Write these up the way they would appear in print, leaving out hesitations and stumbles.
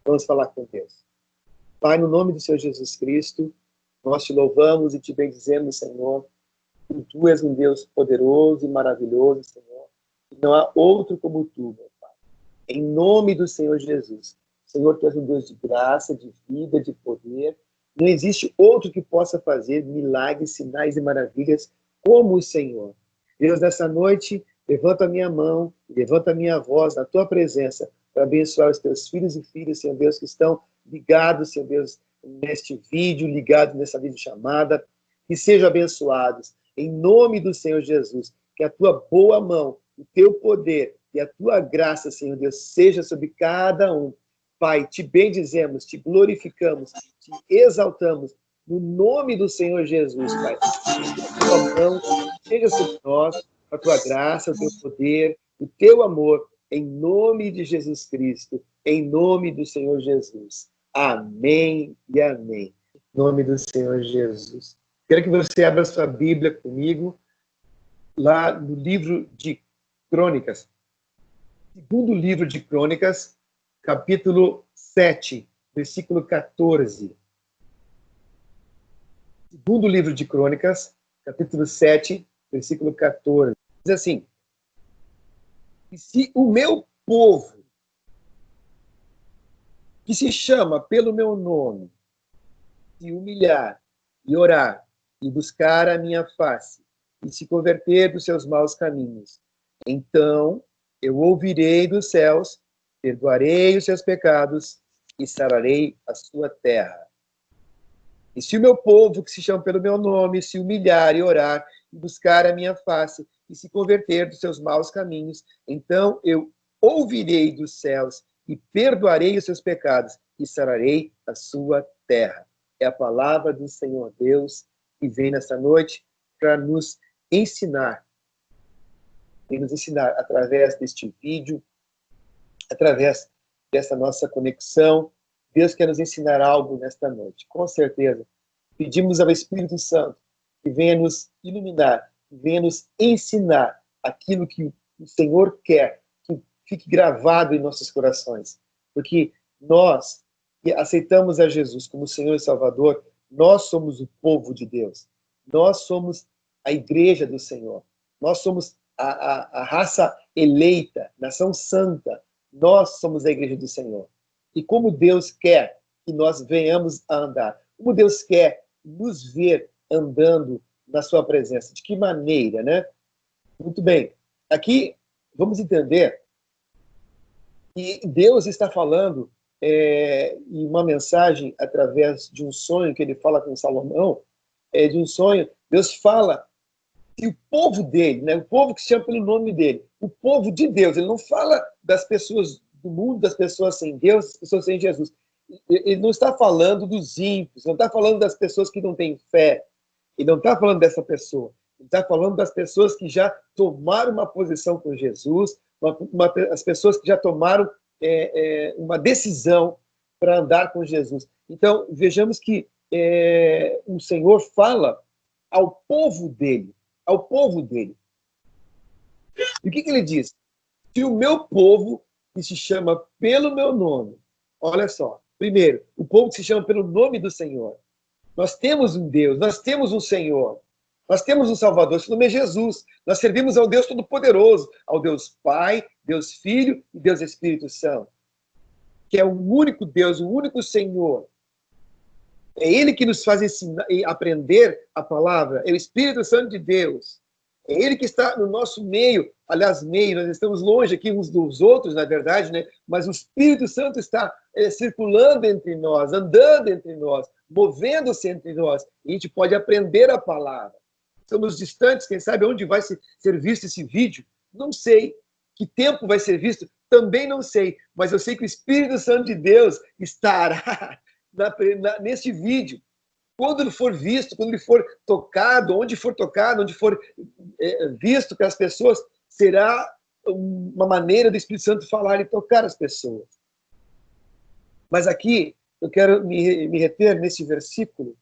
Vamos falar com Deus. Pai, no nome do Senhor Jesus Cristo, nós te louvamos e te bendizemos, Senhor. Tu és um Deus poderoso e maravilhoso, Senhor. Não há outro como tu, meu Pai. Em nome do Senhor Jesus. Senhor, tu és um Deus de graça, de vida, de poder. Não existe outro que possa fazer milagres, sinais e maravilhas como o Senhor. Deus, nessa noite, levanta a minha mão, levanta a minha voz na tua presença para abençoar os teus filhos e filhas, Senhor Deus, que estão ligados, Senhor Deus, neste vídeo, ligados nessa videochamada, que sejam abençoados. Em nome do Senhor Jesus, que a tua boa mão, o teu poder e a tua graça, Senhor Deus, seja sobre cada um. Pai, te bendizemos, te glorificamos, te exaltamos, no nome do Senhor Jesus, Pai. Que a tua mão seja sobre nós, a tua graça, o teu poder, o teu amor, em nome de Jesus Cristo, em nome do Senhor Jesus. Amém e amém. Em nome do Senhor Jesus. Quero que você abra sua Bíblia comigo, lá no livro de Crônicas. Segundo livro de Crônicas, capítulo 7, versículo 14. Segundo livro de Crônicas, capítulo 7, versículo 14. Diz assim: e se o meu povo, que se chama pelo meu nome, se humilhar e orar e buscar a minha face e se converter dos seus maus caminhos, então eu ouvirei dos céus, perdoarei os seus pecados e sararei a sua terra. E se o meu povo, que se chama pelo meu nome, se humilhar e orar e buscar a minha face e se converter dos seus maus caminhos, então eu ouvirei dos céus e perdoarei os seus pecados e sararei a sua terra. É a palavra do Senhor Deus que vem nessa noite para nos ensinar. E nos ensinar através deste vídeo, através dessa nossa conexão. Deus quer nos ensinar algo nesta noite, com certeza. Pedimos ao Espírito Santo que venha nos iluminar, que venha nos ensinar aquilo que o Senhor quer, que fique gravado em nossos corações. Porque nós que aceitamos a Jesus como Senhor e Salvador, nós somos o povo de Deus. Nós somos a igreja do Senhor. Nós somos a raça eleita, nação santa. Nós somos a igreja do Senhor. E como Deus quer que nós venhamos a andar, como Deus quer nos ver andando na sua presença, de que maneira, né? Muito bem, aqui vamos entender que Deus está falando em uma mensagem através de um sonho que ele fala com Salomão, de um sonho. Deus fala que o povo dele, né, o povo que se chama pelo nome dele, o povo de Deus, ele não fala das pessoas do mundo, das pessoas sem Deus, das pessoas sem Jesus. Ele não está falando dos ímpios, não está falando das pessoas que não têm fé, ele não está falando dessa pessoa, ele está falando das pessoas que já tomaram uma posição com Jesus, as pessoas que já tomaram uma decisão para andar com Jesus. Então, vejamos que o Senhor fala ao povo dele, ao povo dele. E o que ele diz? Se o meu povo, que se chama pelo meu nome, olha só, primeiro, o povo que se chama pelo nome do Senhor. Nós temos um Deus, nós temos um Senhor, nós temos um Salvador, esse nome é Jesus. Nós servimos ao Deus Todo-Poderoso, ao Deus Pai, Deus Filho e Deus Espírito Santo, que é o único Deus, o único Senhor. É Ele que nos faz ensinar e aprender a palavra, é o Espírito Santo de Deus. É Ele que está no nosso meio, aliás, nós estamos longe aqui uns dos outros, na verdade, né? Mas o Espírito Santo está circulando entre nós, andando entre nós, movendo-se entre nós, e a gente pode aprender a palavra. Estamos distantes, quem sabe onde vai ser visto esse vídeo? Não sei. Que tempo vai ser visto? Também não sei, mas eu sei que o Espírito Santo de Deus estará neste vídeo. Quando ele for visto, quando ele for tocado, onde for visto pelas pessoas, será uma maneira do Espírito Santo falar e tocar as pessoas. Mas aqui, eu quero me reter nesse versículo,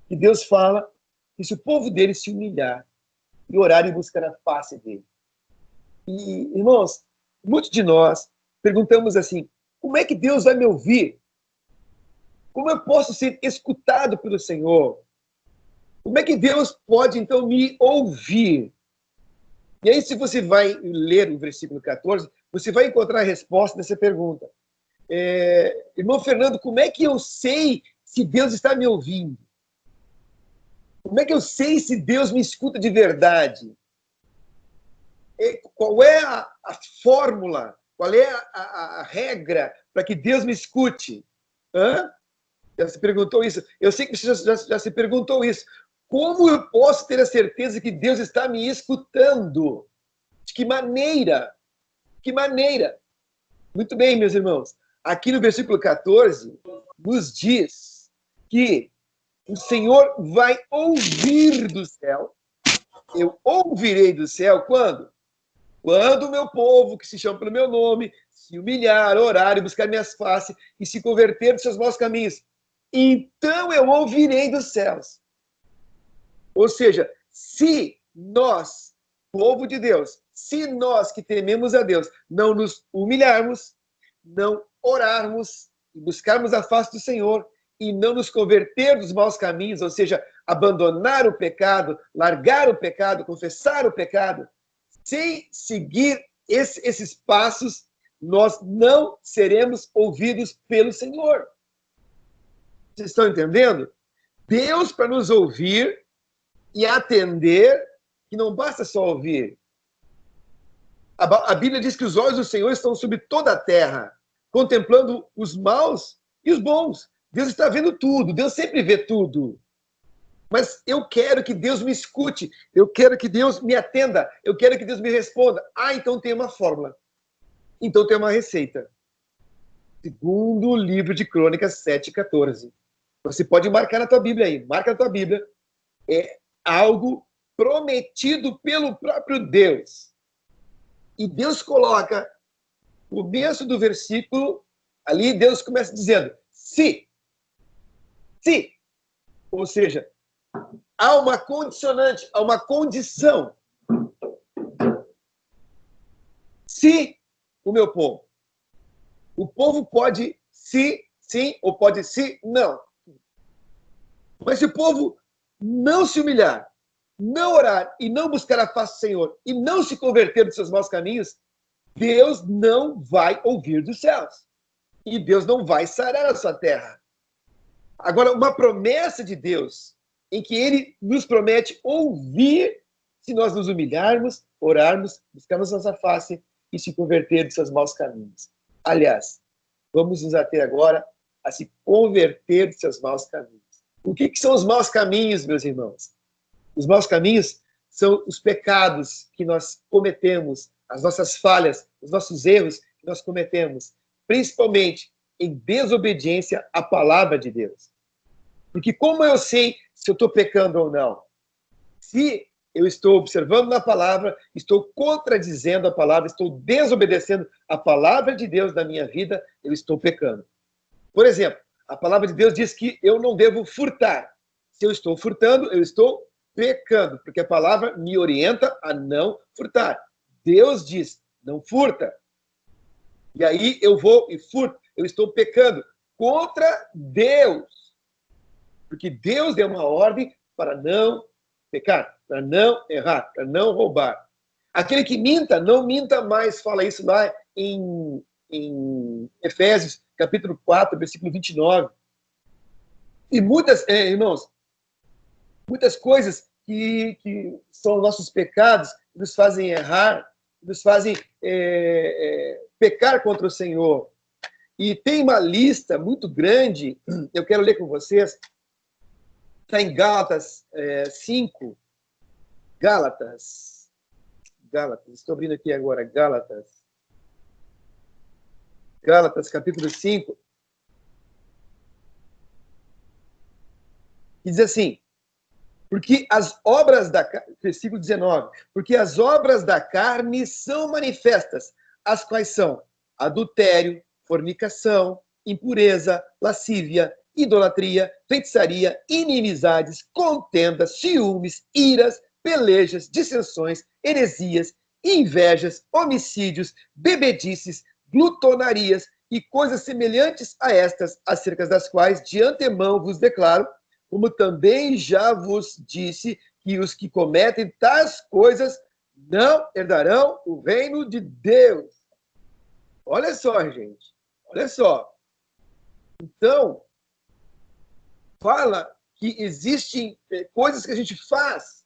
que Deus fala que se o povo dele se humilhar e orar e buscar a face dele. E, irmãos, muitos de nós perguntamos assim, como é que Deus vai me ouvir Como eu posso ser escutado pelo Senhor? Como é que Deus pode, então, me ouvir? E aí, se você vai ler o versículo 14, você vai encontrar a resposta dessa pergunta. Irmão Fernando, como é que eu sei se Deus está me ouvindo? Como é que eu sei se Deus me escuta de verdade? Qual é a fórmula? Qual é a regra para que Deus me escute? Já se perguntou isso? Eu sei que você já se perguntou isso. Como eu posso ter a certeza que Deus está me escutando? De que maneira? Que maneira? Muito bem, meus irmãos. Aqui no versículo 14, nos diz que o Senhor vai ouvir do céu. Eu ouvirei do céu quando? Quando o meu povo, que se chama pelo meu nome, se humilhar, orar e buscar minhas faces e se converter dos seus maus caminhos. Então eu ouvirei dos céus. Ou seja, se nós, povo de Deus, se nós que tememos a Deus, não nos humilharmos, não orarmos e buscarmos a face do Senhor e não nos converter dos maus caminhos, ou seja, abandonar o pecado, largar o pecado, confessar o pecado, sem seguir esses passos, nós não seremos ouvidos pelo Senhor. Vocês estão entendendo? Deus, para nos ouvir e atender, que não basta só ouvir. A Bíblia diz que os olhos do Senhor estão sobre toda a terra, contemplando os maus e os bons. Deus está vendo tudo, Deus sempre vê tudo. Mas eu quero que Deus me escute, eu quero que Deus me atenda, eu quero que Deus me responda. Então tem uma fórmula, então tem uma receita. Segundo o livro de Crônicas 7:14. Você pode marcar na tua Bíblia aí, marca na tua Bíblia. É algo prometido pelo próprio Deus. E Deus coloca, no começo do versículo, ali Deus começa dizendo, se. Ou seja, há uma condicionante, há uma condição. Se o meu povo. O povo pode se sim ou pode se não. Mas se o povo não se humilhar, não orar e não buscar a face do Senhor e não se converter dos seus maus caminhos, Deus não vai ouvir dos céus. E Deus não vai sarar a sua terra. Agora, uma promessa de Deus, em que Ele nos promete ouvir se nós nos humilharmos, orarmos, buscarmos nossa face e se converter dos seus maus caminhos. Aliás, vamos nos ater agora a se converter dos seus maus caminhos. O que são os maus caminhos, meus irmãos? Os maus caminhos são os pecados que nós cometemos, as nossas falhas, os nossos erros que nós cometemos, principalmente em desobediência à palavra de Deus. Porque como eu sei se eu estou pecando ou não? Se eu estou observando na palavra, estou contradizendo a palavra, estou desobedecendo a palavra de Deus na minha vida, eu estou pecando. Por exemplo, a palavra de Deus diz que eu não devo furtar. Se eu estou furtando, eu estou pecando, porque a palavra me orienta a não furtar. Deus diz, não furta. E aí eu vou e furto. Eu estou pecando contra Deus. Porque Deus deu uma ordem para não pecar, para não errar, para não roubar. Aquele que minta, não minta mais. Fala isso lá em Efésios, capítulo 4, versículo 29. E muitas, irmãos, muitas coisas que são nossos pecados, nos fazem errar, nos fazem pecar contra o Senhor. E tem uma lista muito grande, eu quero ler com vocês, está em Gálatas 5. Gálatas, estou abrindo aqui agora, Gálatas, capítulo 5, que diz assim, porque as obras da carne, versículo 19, porque as obras da carne são manifestas, as quais são adultério, fornicação, impureza, lascívia, idolatria, feitiçaria, inimizades, contendas, ciúmes, iras, pelejas, dissensões, heresias, invejas, homicídios, bebedices, glutonarias e coisas semelhantes a estas, acerca das quais de antemão vos declaro, como também já vos disse, que os que cometem tais coisas não herdarão o reino de Deus. Olha só, gente. Olha só. Então, fala que existem coisas que a gente faz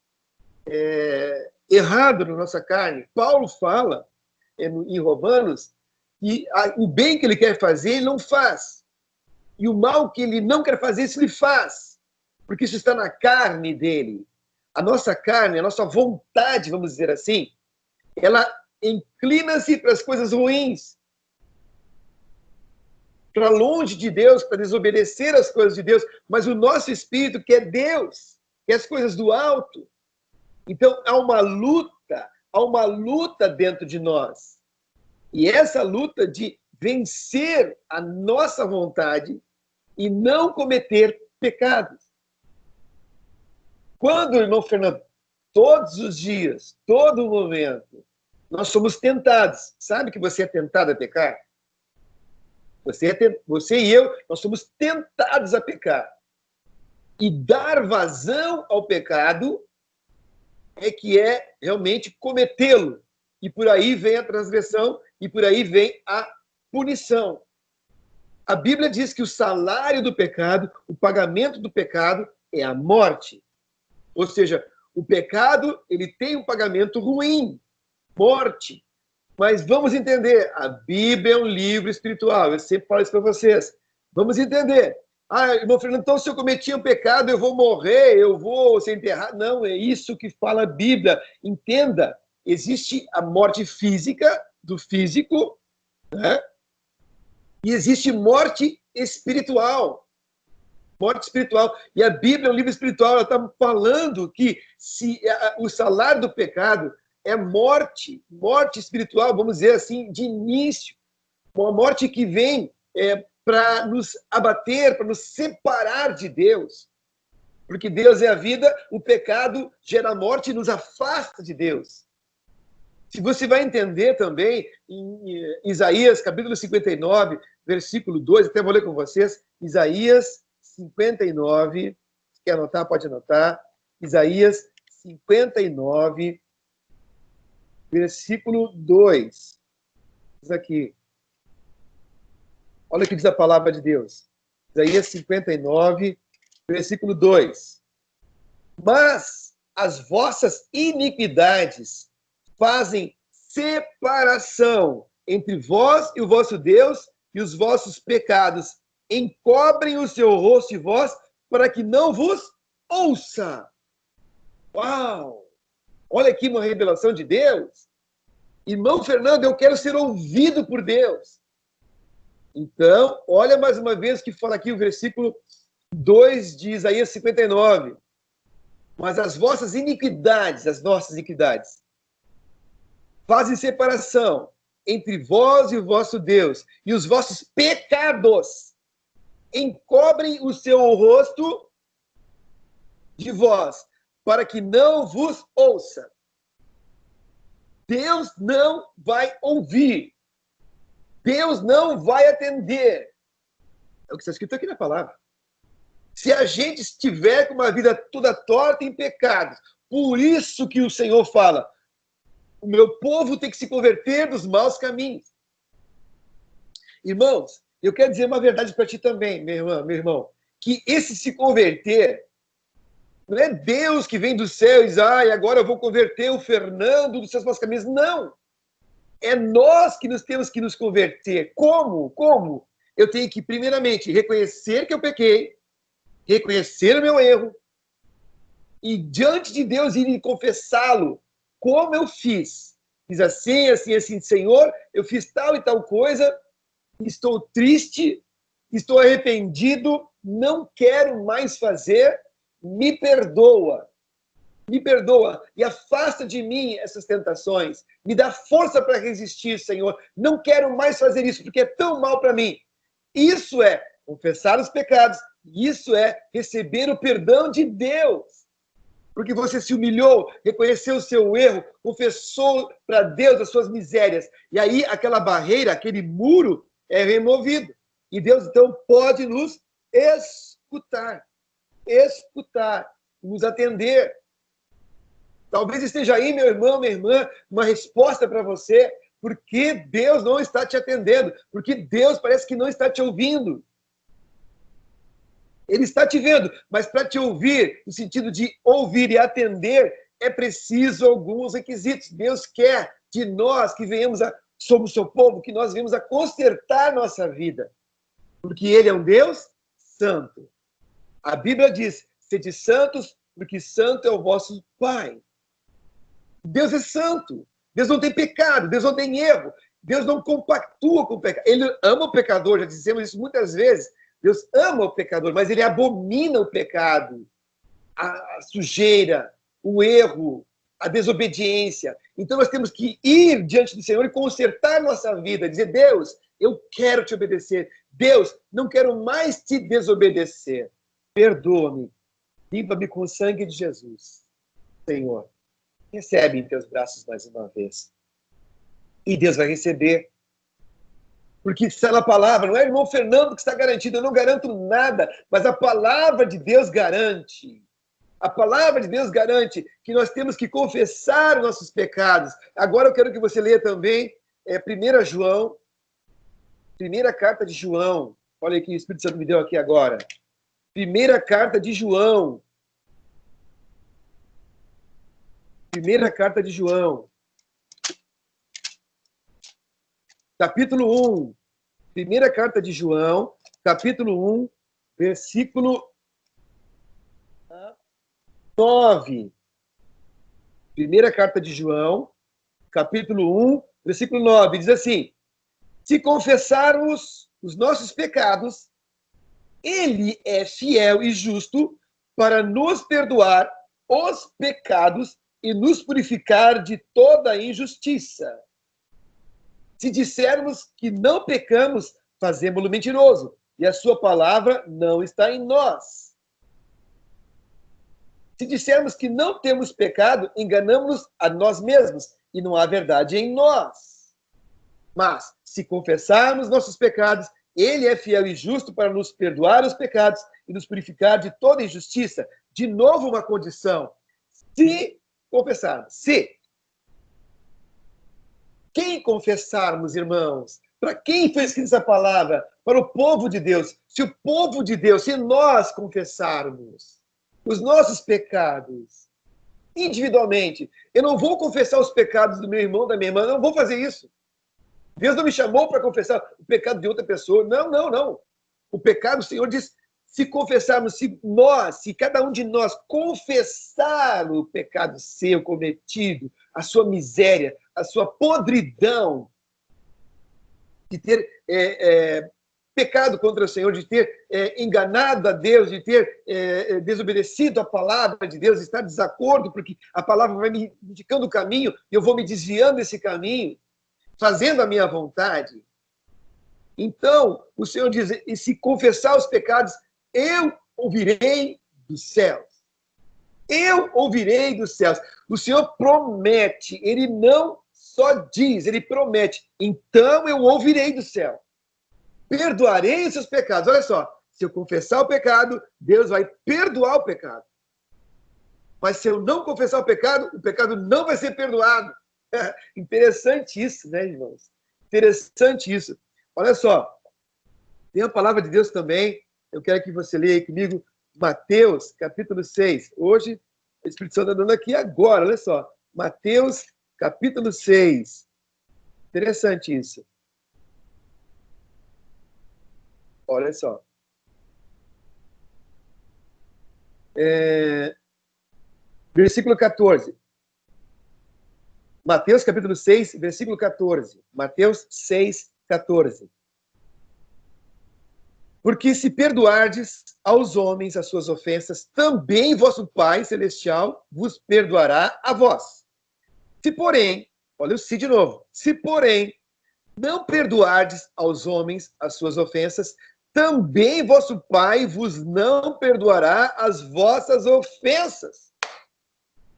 errado na nossa carne. Paulo fala em Romanos que o bem que ele quer fazer, ele não faz. E o mal que ele não quer fazer, isso ele faz. Porque isso está na carne dele. A nossa carne, a nossa vontade, vamos dizer assim, ela inclina-se para as coisas ruins, para longe de Deus, para desobedecer as coisas de Deus, mas o nosso espírito quer Deus, quer as coisas do alto. Então, há uma luta dentro de nós. E essa luta de vencer a nossa vontade e não cometer pecados. Quando, irmão Fernando, todos os dias, todo momento, nós somos tentados. Sabe que você é tentado a pecar? Você e eu, nós somos tentados a pecar. E dar vazão ao pecado é que é realmente cometê-lo. E por aí vem a transgressão, e por aí vem a punição. A Bíblia diz que o salário do pecado, o pagamento do pecado é a morte. Ou seja, o pecado, ele tem um pagamento ruim, morte. Mas vamos entender, a Bíblia é um livro espiritual, eu sempre falo isso para vocês. Vamos entender. Irmão Fernando, então se eu cometi um pecado, eu vou morrer, eu vou ser enterrado. Não, é isso que fala a Bíblia. Entenda, existe a morte física, do físico, né? E existe morte espiritual. Morte espiritual. E a Bíblia é um livro espiritual, ela está falando que se o salário do pecado é morte espiritual, vamos dizer assim, de início. Uma morte que vem para nos abater, para nos separar de Deus. Porque Deus é a vida, o pecado gera morte e nos afasta de Deus. Se você vai entender também, em Isaías, capítulo 59, versículo 2, até vou ler com vocês, Isaías 59, se quer anotar, pode anotar, Isaías 59, versículo 2. Diz aqui. Olha o que diz a palavra de Deus. Isaías 59, versículo 2. Mas as vossas iniquidades fazem separação entre vós e o vosso Deus, e os vossos pecados encobrem o seu rosto de vós, para que não vos ouça. Uau! Olha aqui uma revelação de Deus. Irmão Fernando, eu quero ser ouvido por Deus. Então, olha mais uma vez o que fala aqui o versículo 2 de Isaías 59. Mas as vossas iniquidades, as nossas iniquidades, fazem separação entre vós e o vosso Deus, e os vossos pecados encobrem o seu rosto de vós, para que não vos ouça. Deus não vai ouvir. Deus não vai atender. É o que está escrito aqui na palavra. Se a gente estiver com uma vida toda torta em pecados, por isso que o Senhor fala, o meu povo tem que se converter dos maus caminhos. Irmãos, eu quero dizer uma verdade para ti também, minha irmã, meu irmão, que esse se converter não é Deus que vem do céu e diz, agora eu vou converter o Fernando dos seus maus caminhos. Não! É nós que temos que nos converter. Como? Como? Eu tenho que, primeiramente, reconhecer que eu pequei, reconhecer o meu erro, e diante de Deus ir e confessá-lo, como eu fiz. Diz assim, assim, assim, Senhor, eu fiz tal e tal coisa, estou triste, estou arrependido, não quero mais fazer, me perdoa e afasta de mim essas tentações, me dá força para resistir, Senhor, não quero mais fazer isso, porque é tão mal para mim. Isso é confessar os pecados, isso é receber o perdão de Deus. Porque você se humilhou, reconheceu o seu erro, confessou para Deus as suas misérias. E aí aquela barreira, aquele muro, é removido. E Deus, então, pode nos escutar, nos atender. Talvez esteja aí, meu irmão, minha irmã, uma resposta para você, porque Deus não está te atendendo, porque Deus parece que não está te ouvindo. Ele está te vendo, mas para te ouvir, no sentido de ouvir e atender, é preciso alguns requisitos. Deus quer de nós que somos seu povo, que nós venhamos a consertar nossa vida. Porque Ele é um Deus santo. A Bíblia diz, sede santos, porque santo é o vosso Pai. Deus é santo. Deus não tem pecado, Deus não tem erro. Deus não compactua com o pecado. Ele ama o pecador, já dissemos isso muitas vezes. Deus ama o pecador, mas ele abomina o pecado, a sujeira, o erro, a desobediência. Então nós temos que ir diante do Senhor e consertar nossa vida, dizer, Deus, eu quero te obedecer. Deus, não quero mais te desobedecer. Perdoa-me. Limpa-me com o sangue de Jesus. Senhor, recebe em teus braços mais uma vez. E Deus vai receber. Porque está na palavra, não é o irmão Fernando que está garantido, eu não garanto nada, mas a palavra de Deus garante. A palavra de Deus garante que nós temos que confessar os nossos pecados. Agora eu quero que você leia também 1 João, primeira carta de João. Olha o que o Espírito Santo me deu aqui agora. Primeira carta de João. Primeira carta de João. Capítulo 1. Primeira carta de João, capítulo 1, versículo 9. Primeira carta de João, capítulo 1, versículo 9. Diz assim, se confessarmos os nossos pecados, Ele é fiel e justo para nos perdoar os pecados e nos purificar de toda injustiça. Se dissermos que não pecamos, fazemos-lo mentiroso, e a sua palavra não está em nós. Se dissermos que não temos pecado, enganamos-nos a nós mesmos, e não há verdade em nós. Mas, se confessarmos nossos pecados, Ele é fiel e justo para nos perdoar os pecados e nos purificar de toda injustiça. De novo, uma condição. Se confessarmos, se quem confessarmos, irmãos? Para quem foi escrita essa palavra? Para o povo de Deus. Se o povo de Deus, se nós confessarmos os nossos pecados individualmente, eu não vou confessar os pecados do meu irmão, da minha irmã, eu não vou fazer isso. Deus não me chamou para confessar o pecado de outra pessoa. Não, não, não. O pecado, o Senhor diz, se confessarmos, se cada um de nós confessar o pecado seu cometido, a sua miséria, a sua podridão, de ter pecado contra o Senhor, de ter enganado a Deus, de ter desobedecido a palavra de Deus, de estar em desacordo, porque a palavra vai me indicando o caminho e eu vou me desviando desse caminho, fazendo a minha vontade. Então, o Senhor diz, e se confessar os pecados, eu ouvirei dos céus. Eu ouvirei dos céus. O Senhor promete, Ele não só diz, Ele promete. Então eu ouvirei do céu. Perdoarei os seus pecados. Olha só, se eu confessar o pecado, Deus vai perdoar o pecado. Mas se eu não confessar o pecado não vai ser perdoado. Interessante isso, né, irmãos? Interessante isso. Olha só, tem a palavra de Deus também. Eu quero que você leia aí comigo Mateus, capítulo 6. Hoje, o Espírito Santo está dando aqui agora, olha só. Mateus, capítulo 6. Interessante isso. Olha só. Versículo 14. Mateus, capítulo 6, versículo 14. Mateus 6, 14. Porque se perdoardes aos homens as suas ofensas, também vosso Pai Celestial vos perdoará a vós. Se porém, olha o se de novo, se porém não perdoardes aos homens as suas ofensas, também vosso Pai vos não perdoará as vossas ofensas.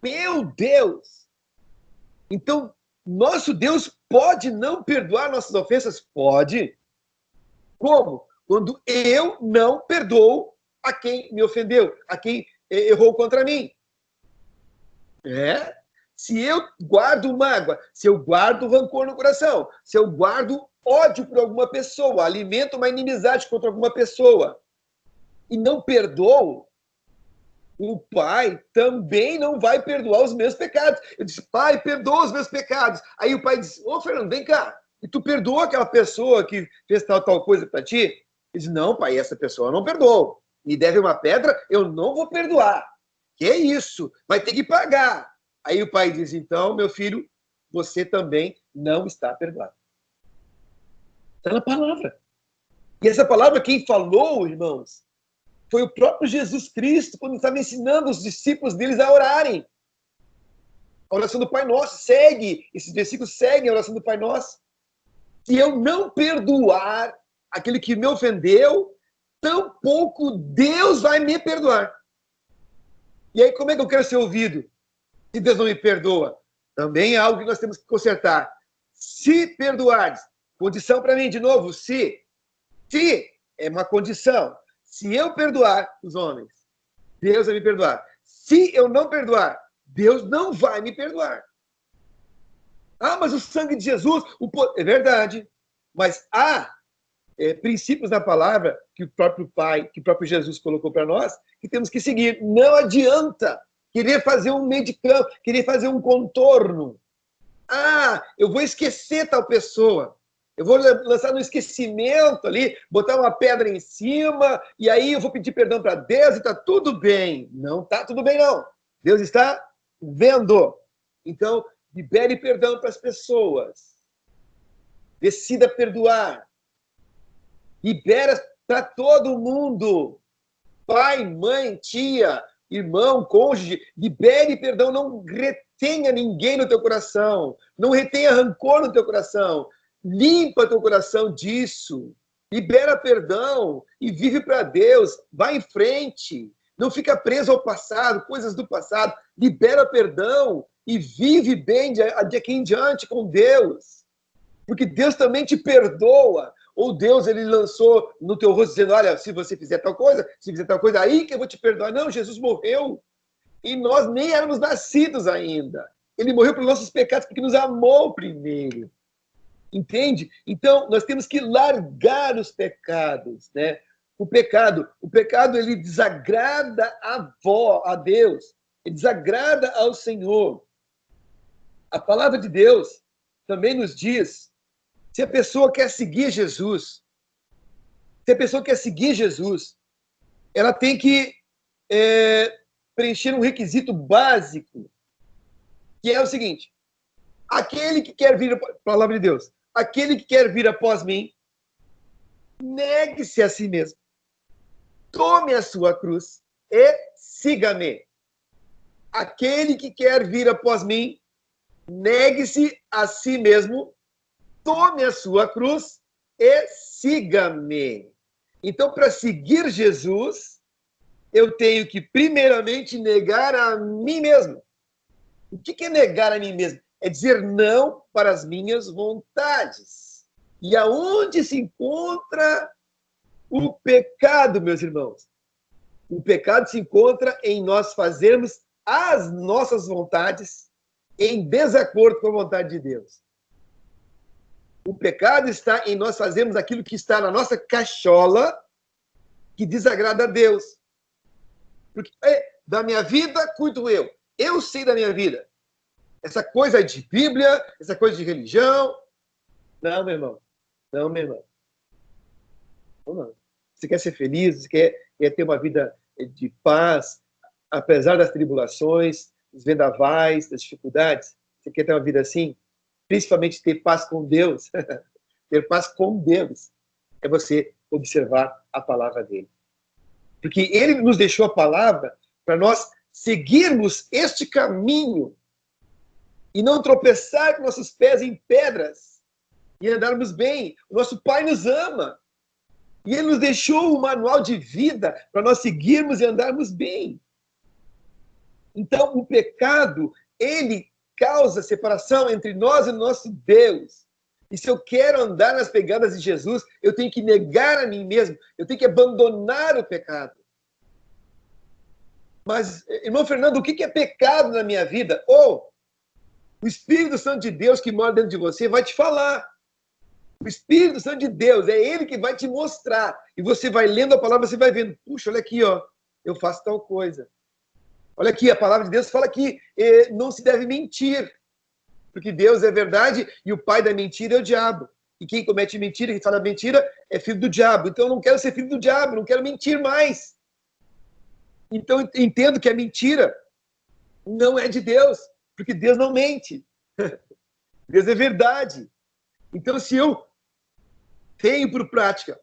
Meu Deus! Então, nosso Deus pode não perdoar nossas ofensas? Pode. Como? Quando eu não perdoo a quem me ofendeu, a quem errou contra mim. Se eu guardo mágoa, se eu guardo rancor no coração, se eu guardo ódio por alguma pessoa, alimento uma inimizade contra alguma pessoa e não perdoo, o pai também não vai perdoar os meus pecados. Eu disse, pai, perdoa os meus pecados. Aí o pai disse, ô Fernando, vem cá. E tu perdoou aquela pessoa que fez tal coisa para ti? Ele disse, não, pai, essa pessoa eu não perdoou. Me deve uma pedra, eu não vou perdoar. Que é isso? Vai ter que pagar. Aí o pai diz, então, meu filho, você também não está perdoado. Está na palavra. E essa palavra quem falou, irmãos, foi o próprio Jesus Cristo, quando estava ensinando os discípulos deles a orarem. A oração do Pai Nosso segue, esses versículos seguem a oração do Pai Nosso. Se eu não perdoar aquele que me ofendeu, tampouco Deus vai me perdoar. E aí, como é que eu quero ser ouvido? Se Deus não me perdoa, também é algo que nós temos que consertar. Se perdoares, condição para mim, de novo, se é uma condição. Se eu perdoar os homens, Deus vai me perdoar. Se eu não perdoar, Deus não vai me perdoar. Ah, mas o sangue de Jesus, é verdade. Mas há princípios na palavra que o próprio Pai, que o próprio Jesus colocou para nós, que temos que seguir. Não adianta querer fazer um meio de campo, querer fazer um contorno. Ah, eu vou esquecer tal pessoa. Eu vou lançar no esquecimento ali, botar uma pedra em cima, e aí eu vou pedir perdão para Deus e está tudo bem. Não está tudo bem, não. Deus está vendo. Então, libere perdão para as pessoas. Decida perdoar. Libera para todo mundo. Pai, mãe, tia, irmão, cônjuge. Libere perdão. Não retenha ninguém no teu coração. Não retenha rancor no teu coração. Limpa teu coração disso. Libera perdão e vive para Deus. Vai em frente. Não fica preso ao passado, coisas do passado. Libera perdão e vive bem de aqui em diante com Deus. Porque Deus também te perdoa. Ou Deus, ele lançou no teu rosto dizendo, olha, se você fizer tal coisa, se fizer tal coisa, aí que eu vou te perdoar. Não, Jesus morreu. E nós nem éramos nascidos ainda. Ele morreu pelos nossos pecados porque nos amou primeiro. Entende? Então, nós temos que largar os pecados, né? O pecado, ele desagrada a Deus, ele desagrada ao Senhor. A palavra de Deus também nos diz, se a pessoa quer seguir Jesus, ela tem que preencher um requisito básico, que é o seguinte, aquele que quer vir, palavra de Deus, aquele que quer vir após mim, negue-se a si mesmo. Tome a sua cruz e siga-me. Aquele que quer vir após mim, negue-se a si mesmo, tome a sua cruz e siga-me. Então, para seguir Jesus, eu tenho que, primeiramente, negar a mim mesmo. O que é negar a mim mesmo? É dizer não para as minhas vontades. E aonde se encontra o pecado, meus irmãos? O pecado se encontra em nós fazermos as nossas vontades em desacordo com a vontade de Deus. O pecado está em nós fazermos aquilo que está na nossa cachola que desagrada a Deus. Porque da minha vida cuido eu. Eu sei da minha vida. Essa coisa de Bíblia, essa coisa de religião. Não, meu irmão. Não, meu irmão. Não. Você quer ser feliz, você quer ter uma vida de paz, apesar das tribulações, dos vendavais, das dificuldades. Você quer ter uma vida assim? Principalmente ter paz com Deus. Ter paz com Deus é você observar a palavra dele. Porque ele nos deixou a palavra para nós seguirmos este caminho e não tropeçar com nossos pés em pedras e andarmos bem. O nosso Pai nos ama. E ele nos deixou um manual de vida para nós seguirmos e andarmos bem. Então, o pecado, ele causa separação entre nós e o nosso Deus. E se eu quero andar nas pegadas de Jesus, eu tenho que negar a mim mesmo, eu tenho que abandonar o pecado. Mas, irmão Fernando, o que é pecado na minha vida? Ou o Espírito Santo de Deus que mora dentro de você vai te falar. O Espírito Santo de Deus, é ele que vai te mostrar. E você vai lendo a palavra, você vai vendo, puxa, olha aqui, ó, eu faço tal coisa. Olha aqui, a palavra de Deus fala que não se deve mentir. Porque Deus é verdade e o pai da mentira é o diabo. E quem comete mentira, quem fala mentira, é filho do diabo. Então eu não quero ser filho do diabo, não quero mentir mais. Então eu entendo que a mentira não é de Deus, porque Deus não mente. Deus é verdade. Então se eu tenho por prática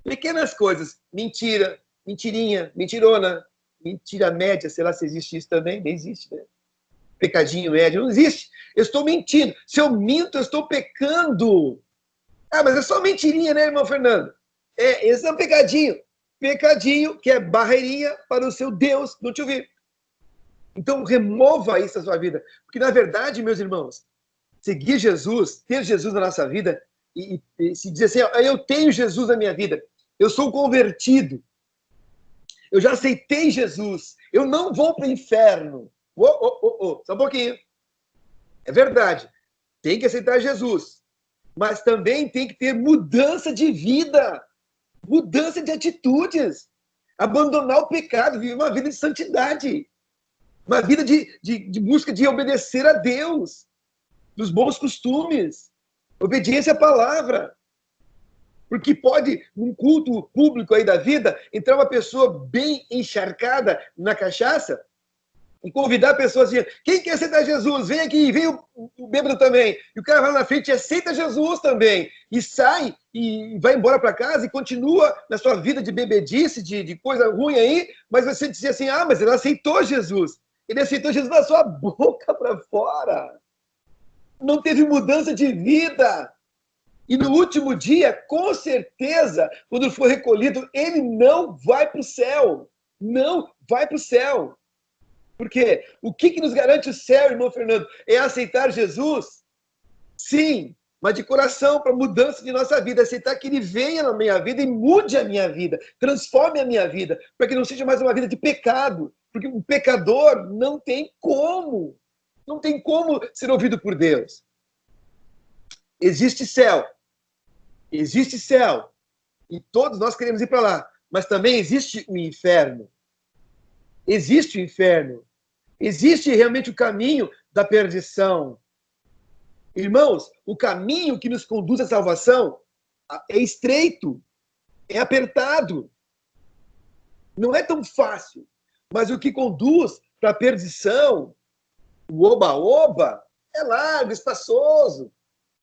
pequenas coisas, mentira, mentirinha, mentirona, mentira média, sei lá se existe isso também, nem existe, né? Pecadinho médio, não existe. Eu estou mentindo. Se eu minto, eu estou pecando. Ah, mas é só mentirinha, né, irmão Fernando? Esse é um pecadinho. Pecadinho que é barreirinha para o seu Deus não te ouvir. Então, remova isso da sua vida. Porque, na verdade, meus irmãos, seguir Jesus, ter Jesus na nossa vida, e se dizer assim, ó, eu tenho Jesus na minha vida, eu sou convertido, eu já aceitei Jesus, eu não vou para o inferno. Só um pouquinho. É verdade. Tem que aceitar Jesus. Mas também tem que ter mudança de vida. Mudança de atitudes. Abandonar o pecado. Viver uma vida de santidade. Uma vida de busca de obedecer a Deus. Dos bons costumes. Obediência à palavra. Porque pode, num culto público aí da vida, entrar uma pessoa bem encharcada na cachaça e convidar a pessoa assim, quem quer aceitar Jesus? Vem aqui, vem o bêbado também. E o cara vai lá na frente e aceita Jesus também. E sai e vai embora para casa e continua na sua vida de bebedice, de coisa ruim aí, mas você dizer assim, ah, mas ele aceitou Jesus. Ele aceitou Jesus da sua boca para fora. Não teve mudança de vida. E no último dia, com certeza, quando for recolhido, ele não vai para o céu. Não vai para o céu. Porque o que nos garante o céu, irmão Fernando? É aceitar Jesus? Sim, mas de coração, para mudança de nossa vida. Aceitar que ele venha na minha vida e mude a minha vida. Transforme a minha vida. Para que não seja mais uma vida de pecado. Porque o pecador não tem como. Não tem como ser ouvido por Deus. Existe céu. Existe céu. E todos nós queremos ir para lá. Mas também existe o inferno. Existe o inferno. Existe realmente o caminho da perdição. Irmãos, o caminho que nos conduz à salvação é estreito, é apertado. Não é tão fácil. Mas o que conduz para a perdição, o oba-oba, é largo, espaçoso.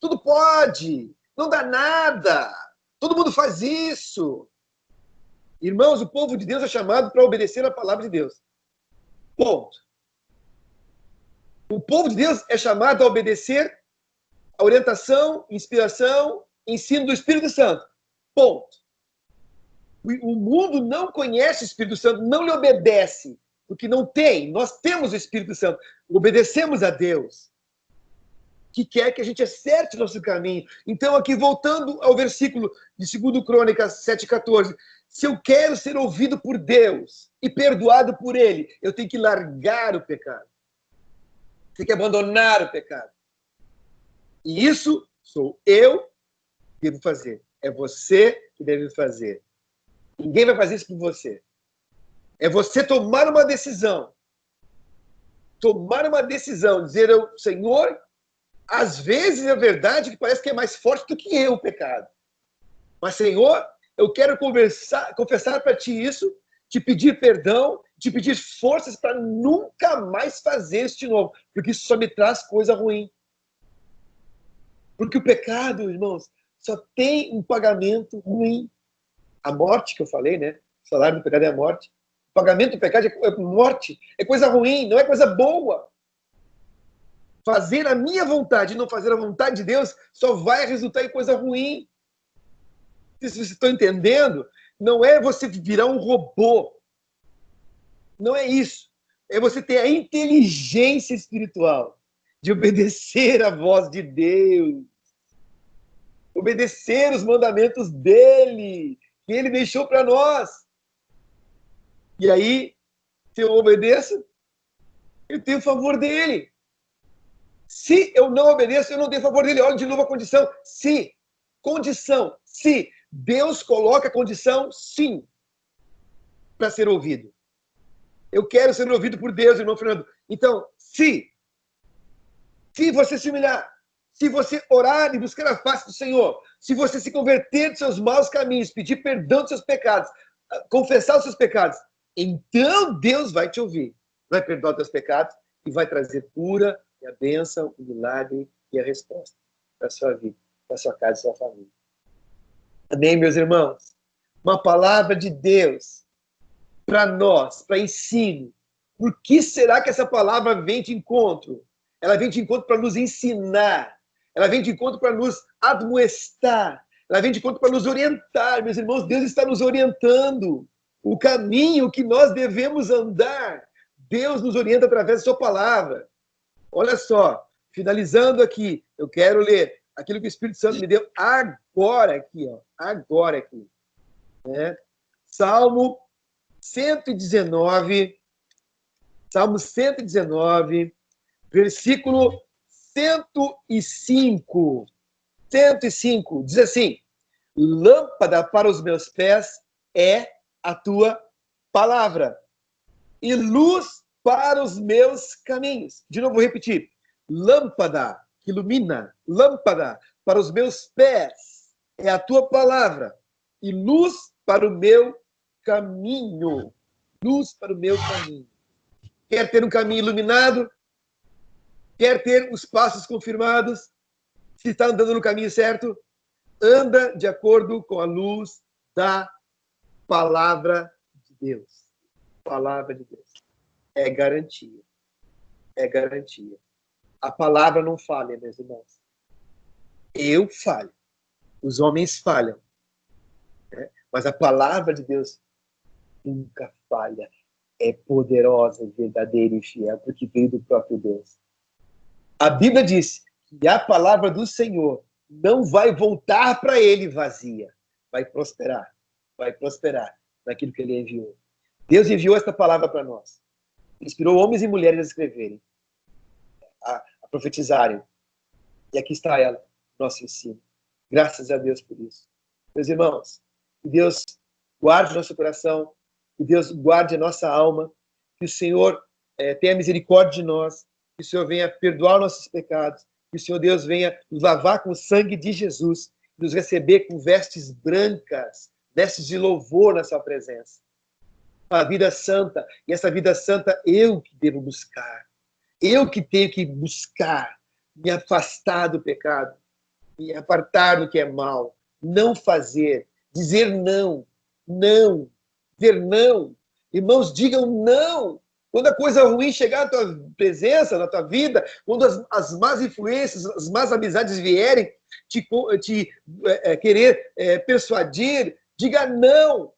Tudo pode, não dá nada. Todo mundo faz isso. Irmãos, o povo de Deus é chamado para obedecer a palavra de Deus. Ponto. O povo de Deus é chamado a obedecer a orientação, inspiração, ensino do Espírito Santo. Ponto. O mundo não conhece o Espírito Santo, não lhe obedece, porque não tem. Nós temos o Espírito Santo, obedecemos a Deus, que quer que a gente acerte o nosso caminho. Então, aqui, voltando ao versículo de 2 Crônicas 7,14, se eu quero ser ouvido por Deus e perdoado por Ele, eu tenho que largar o pecado. Tenho que abandonar o pecado. E isso sou eu que devo fazer. É você que deve fazer. Ninguém vai fazer isso por você. É você tomar uma decisão. Tomar uma decisão. Dizer, Senhor, às vezes é verdade que parece que é mais forte do que eu o pecado. Mas, Senhor, eu quero confessar para ti isso, te pedir perdão, te pedir forças para nunca mais fazer isso de novo, porque isso só me traz coisa ruim. Porque o pecado, irmãos, só tem um pagamento ruim. A morte que eu falei, né? O salário do pecado é a morte. O pagamento do pecado é morte, é coisa ruim, não é coisa boa. Fazer a minha vontade e não fazer a vontade de Deus só vai resultar em coisa ruim. Se vocês estão entendendo, não é você virar um robô. Não é isso. É você ter a inteligência espiritual de obedecer à voz de Deus. Obedecer os mandamentos dele, que ele deixou para nós. E aí, se eu obedeço, eu tenho o favor dele. Se eu não obedeço, eu não tenho o favor dele. Olha de novo a condição. Se. Condição. Se. Deus coloca a condição, sim, para ser ouvido. Eu quero ser ouvido por Deus, irmão Fernando. Então, se você se humilhar, se você orar e buscar a face do Senhor, se você se converter dos seus maus caminhos, pedir perdão dos seus pecados, confessar os seus pecados, então Deus vai te ouvir, vai perdoar os teus pecados e vai trazer cura e a bênção, o milagre e a resposta para a sua vida, para a sua casa e sua família. Amém, meus irmãos? Uma palavra de Deus para nós, para ensino. Por que será que essa palavra vem de encontro? Ela vem de encontro para nos ensinar. Ela vem de encontro para nos admoestar. Ela vem de encontro para nos orientar. Meus irmãos, Deus está nos orientando. O caminho que nós devemos andar, Deus nos orienta através da sua palavra. Olha só, finalizando aqui, eu quero ler aquilo que o Espírito Santo me deu agora aqui, ó. Agora aqui. Né? Salmo 119, versículo 105. 105, diz assim: lâmpada para os meus pés é a tua palavra e luz para os meus caminhos. De novo, vou repetir. Lâmpada que ilumina, lâmpada para os meus pés é a tua palavra e luz para o meu caminho. Luz para o meu caminho. Quer ter um caminho iluminado? Quer ter os passos confirmados? Se está andando no caminho certo, anda de acordo com a luz da palavra de Deus. Palavra de Deus. É garantia. É garantia. A palavra não falha, meus irmãos. Eu falho. Os homens falham. Né? Mas a palavra de Deus nunca falha. É poderosa, verdadeira e fiel, porque veio do próprio Deus. A Bíblia diz que a palavra do Senhor não vai voltar para ele vazia. Vai prosperar. Vai prosperar naquilo que ele enviou. Deus enviou esta palavra para nós. Inspirou homens e mulheres a escreverem, a profetizarem. E aqui está ela, nosso ensino. Graças a Deus por isso. Meus irmãos, que Deus guarde nosso coração, que Deus guarde a nossa alma, que o Senhor tenha misericórdia de nós, que o Senhor venha perdoar nossos pecados, que o Senhor Deus venha nos lavar com o sangue de Jesus, nos receber com vestes brancas, vestes de louvor na sua presença. A vida santa, e essa vida santa eu que devo buscar. Eu que tenho que buscar, me afastar do pecado, me apartar do que é mal, não fazer, dizer não, não, dizer não. Irmãos, digam não. Quando a coisa ruim chegar na tua presença, na tua vida, quando as más influências, as más amizades vierem te querer persuadir, diga não.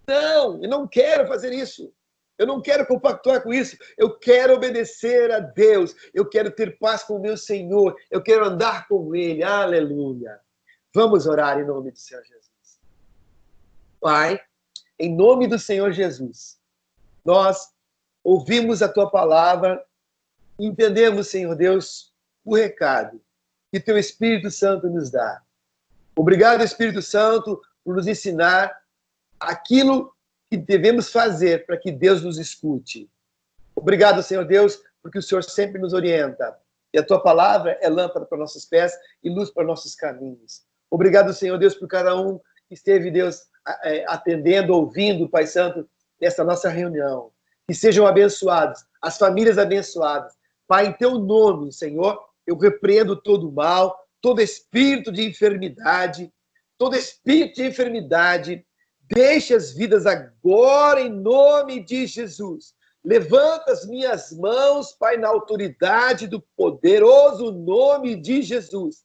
Não, eu não quero fazer isso. Eu não quero compactuar com isso. Eu quero obedecer a Deus. Eu quero ter paz com o meu Senhor. Eu quero andar com Ele. Aleluia. Vamos orar em nome do Senhor Jesus. Pai, em nome do Senhor Jesus, nós ouvimos a Tua palavra, entendemos, Senhor Deus, o recado que Teu Espírito Santo nos dá. Obrigado, Espírito Santo, por nos ensinar aquilo que devemos fazer para que Deus nos escute. Obrigado, Senhor Deus, porque o Senhor sempre nos orienta. E a Tua palavra é lâmpada para nossos pés e luz para nossos caminhos. Obrigado, Senhor Deus, por cada um que esteve, Deus, atendendo, ouvindo, Pai Santo, nessa nossa reunião. Que sejam abençoados, as famílias abençoadas. Pai, em Teu nome, Senhor, eu repreendo todo o mal, todo espírito de enfermidade, deixe as vidas agora em nome de Jesus. Levanta as minhas mãos, Pai, na autoridade do poderoso nome de Jesus.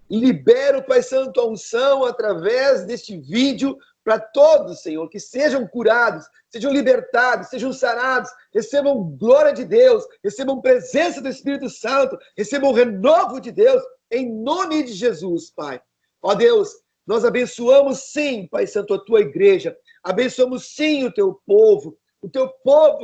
Libero, Pai Santo, a unção através deste vídeo para todos, Senhor, que sejam curados, sejam libertados, sejam sarados, recebam glória de Deus, recebam presença do Espírito Santo, recebam renovo de Deus, em nome de Jesus, Pai. Ó Deus, nós abençoamos sim, Pai Santo, a tua igreja. Abençoamos sim o teu povo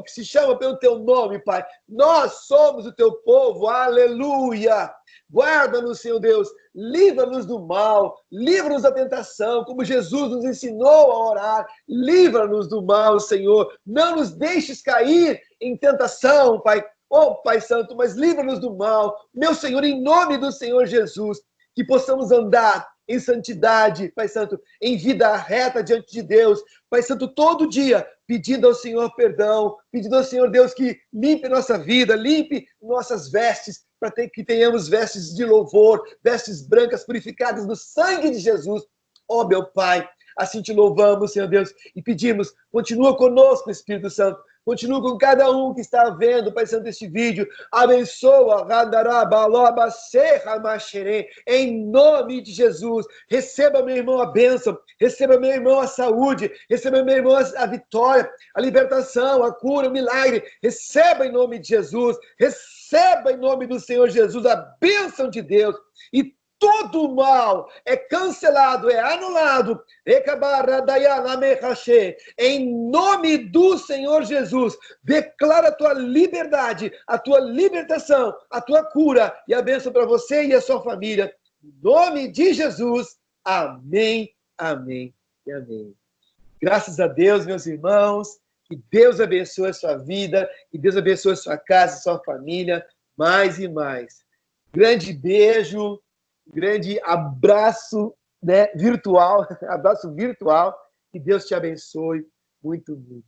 que se chama pelo teu nome, Pai. Nós somos o teu povo, aleluia. Guarda-nos, Senhor Deus, livra-nos do mal, livra-nos da tentação, como Jesus nos ensinou a orar. Livra-nos do mal, Senhor. Não nos deixes cair em tentação, Pai. Oh, Pai Santo, mas livra-nos do mal. Meu Senhor, em nome do Senhor Jesus, que possamos andar em santidade, Pai Santo, em vida reta diante de Deus. Pai Santo, todo dia, pedindo ao Senhor perdão, pedindo ao Senhor Deus que limpe nossa vida, limpe nossas vestes, para que tenhamos vestes de louvor, vestes brancas purificadas no sangue de Jesus. Ó, meu Pai, assim te louvamos, Senhor Deus, e pedimos, continua conosco, Espírito Santo, continua com cada um que está vendo, Pai Santo, este vídeo. Abençoa, em nome de Jesus. Receba, meu irmão, a bênção. Receba, meu irmão, a saúde. Receba, meu irmão, a vitória, a libertação, a cura, o milagre. Receba em nome de Jesus. Receba em nome do Senhor Jesus a bênção de Deus. E todo o mal é cancelado, é anulado. Em nome do Senhor Jesus, declara a tua liberdade, a tua libertação, a tua cura e a bênção para você e a sua família. Em nome de Jesus, amém, amém e amém. Graças a Deus, meus irmãos, que Deus abençoe a sua vida, que Deus abençoe a sua casa, a sua família, mais e mais. Grande beijo. Grande abraço, né, virtual, abraço virtual, que Deus te abençoe muito, muito.